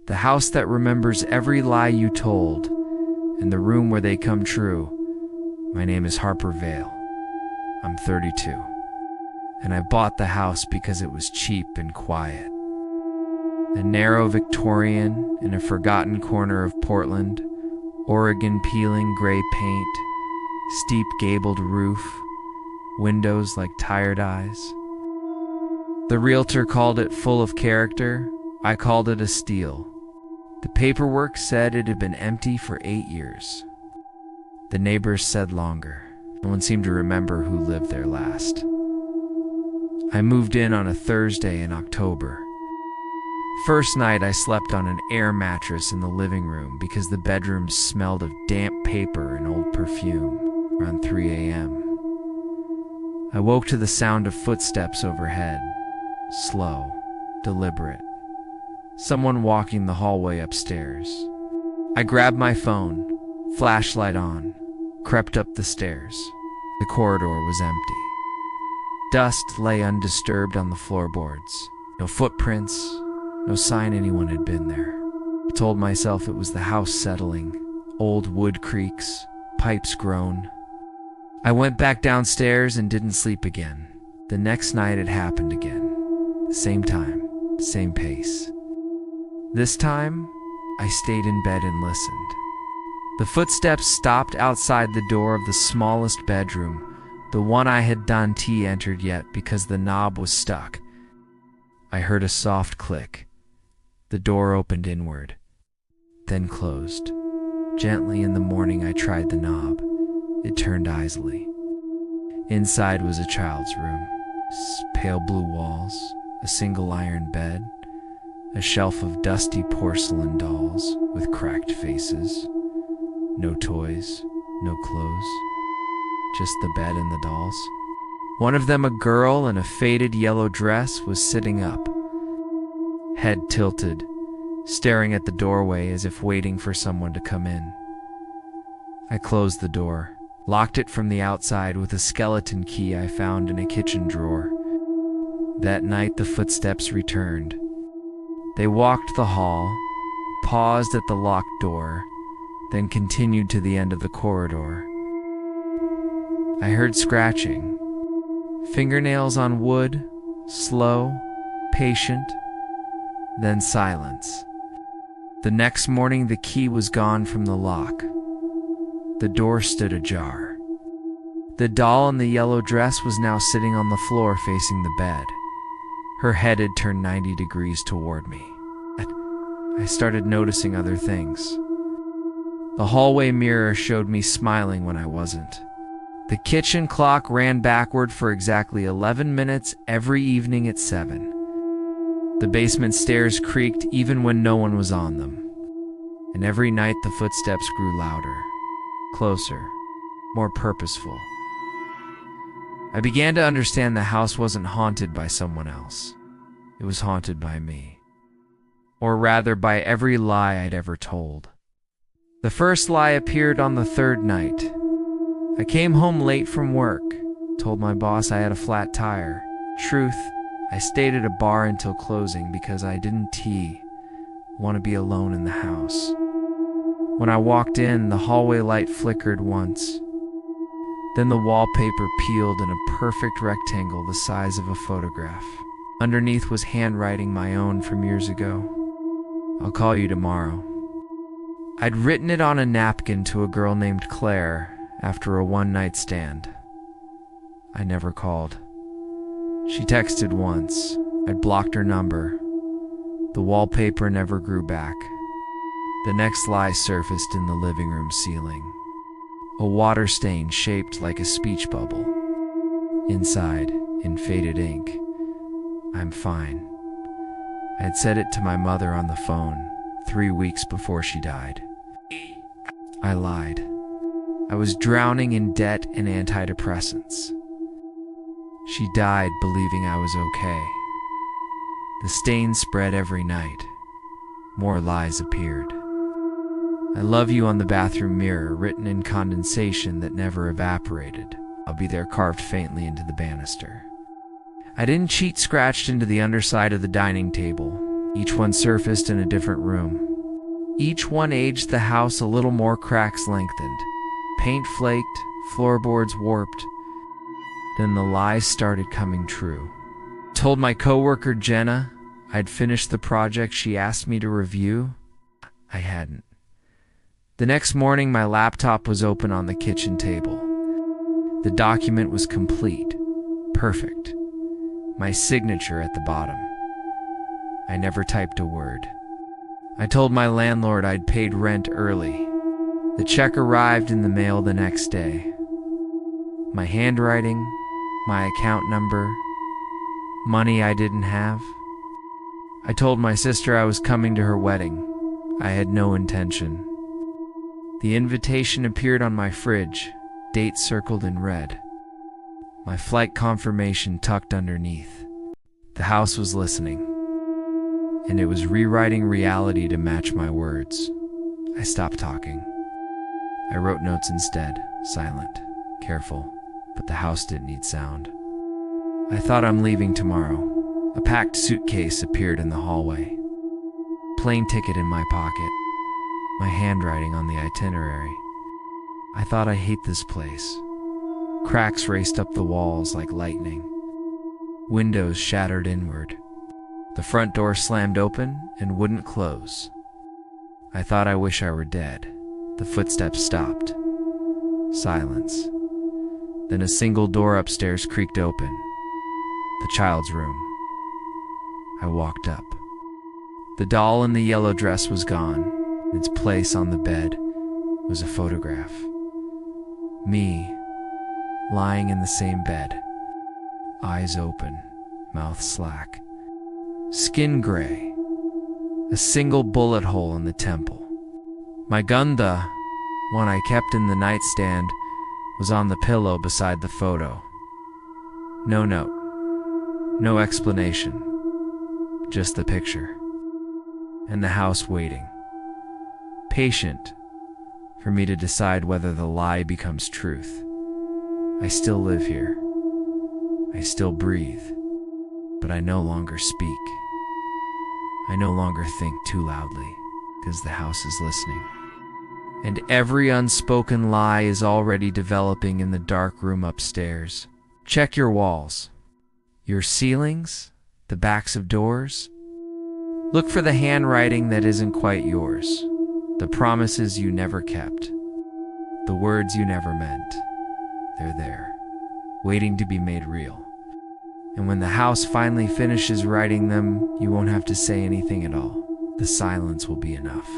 The house that remembers every lie you told, and the room where they come true. My name is Harper Vale. I'm 32. And I bought the house because it was cheap and quiet. A narrow Victorian in a forgotten corner of Portland, Oregon peeling gray paint, steep gabled roof, windows like tired eyes. The realtor called it full of character. I called it a steal. The paperwork said it had been empty for 8 years. The neighbors said longer. No one seemed to remember who lived there last. I moved in on a Thursday in October. First night I slept on an air mattress in the living room because the bedroom smelled of damp paper and old perfume around 3 a.m. I woke to the sound of footsteps overhead, slow, deliberate. Someone walking the hallway upstairs. I grabbed my phone, flashlight on, crept up the stairs. The corridor was empty. Dust lay undisturbed on the floorboards. No footprints, no sign anyone had been there. I told myself it was the house settling. Old wood creaks, pipes groan. I went back downstairs and didn't sleep again. The next night it happened again. The same time, same pace. This time, I stayed in bed and listened. The footsteps stopped outside the door of the smallest bedroom, the one I had not entered yet because the knob was stuck. I heard a soft click. The door opened inward, then closed. Gently in the morning I tried the knob. It turned easily. Inside was a child's room. Pale blue walls, a single iron bed, a shelf of dusty porcelain dolls with cracked faces. No toys, no clothes, just the bed and the dolls. One of them, a girl in a faded yellow dress, was sitting up, head tilted, staring at the doorway as if waiting for someone to come in. I closed the door, locked it from the outside with a skeleton key I found in a kitchen drawer. That night the footsteps returned. They walked the hall, paused at the locked door, then continued to the end of the corridor. I heard scratching. Fingernails on wood, slow, patient, then silence. The next morning the key was gone from the lock. The door stood ajar. The doll in the yellow dress was now sitting on the floor facing the bed. Her head had turned 90 degrees toward me. I started noticing other things. The hallway mirror showed me smiling when I wasn't. The kitchen clock ran backward for exactly 11 minutes every evening at 7. The basement stairs creaked even when no one was on them. And every night the footsteps grew louder, closer, more purposeful. I began to understand the house wasn't haunted by someone else. It was haunted by me. Or rather, by every lie I'd ever told. The first lie appeared on the third night. I came home late from work, told my boss I had a flat tire. Truth, I stayed at a bar until closing because I didn't want to be alone in the house. When I walked in, the hallway light flickered once. Then the wallpaper peeled in a perfect rectangle the size of a photograph. Underneath was handwriting my own from years ago. I'll call you tomorrow. I'd written it on a napkin to a girl named Claire after a one-night stand. I never called. She texted once. I'd blocked her number. The wallpaper never grew back. The next lie surfaced in the living room ceiling. A water stain shaped like a speech bubble. Inside, in faded ink, I'm fine. I had said it to my mother on the phone 3 weeks before she died. I lied. I was drowning in debt and antidepressants. She died believing I was okay. The stain spread every night. More lies appeared. I love you on the bathroom mirror, written in condensation that never evaporated. I'll be there carved faintly into the banister. I didn't cheat scratched into the underside of the dining table. Each one surfaced in a different room. Each one aged the house a little more, cracks lengthened, paint flaked, floorboards warped. Then the lies started coming true. Told my coworker Jenna I'd finished the project she asked me to review. I hadn't. The next morning, my laptop was open on the kitchen table. The document was complete, perfect. My signature at the bottom. I never typed a word. I told my landlord I'd paid rent early. The check arrived in the mail the next day. My handwriting, my account number, money I didn't have. I told my sister I was coming to her wedding. I had no intention. The invitation appeared on my fridge, date circled in red. My flight confirmation tucked underneath. The house was listening, and it was rewriting reality to match my words. I stopped talking. I wrote notes instead, silent, careful, but the house didn't need sound. I thought I'm leaving tomorrow. A packed suitcase appeared in the hallway. Plane ticket in my pocket. My handwriting on the itinerary. I thought I hate this place. Cracks raced up the walls like lightning. Windows shattered inward. The front door slammed open and wouldn't close. I thought I wish I were dead. The footsteps stopped. Silence. Then a single door upstairs creaked open. The child's room. I walked up. The doll in the yellow dress was gone. In its place on the bed was a photograph. Me, lying in the same bed. Eyes open, mouth slack. Skin gray. A single bullet hole in the temple. My gun, the one I kept in the nightstand, was on the pillow beside the photo. No note. No explanation. Just the picture. And the house waiting. Patient for me to decide whether the lie becomes truth. I still live here. I still breathe. But I no longer speak. I no longer think too loudly, because the house is listening. And every unspoken lie is already developing in the dark room upstairs. Check your walls. Your ceilings, the backs of doors. Look for the handwriting that isn't quite yours. The promises you never kept. The words you never meant. They're there, waiting to be made real. And when the house finally finishes writing them, you won't have to say anything at all. The silence will be enough.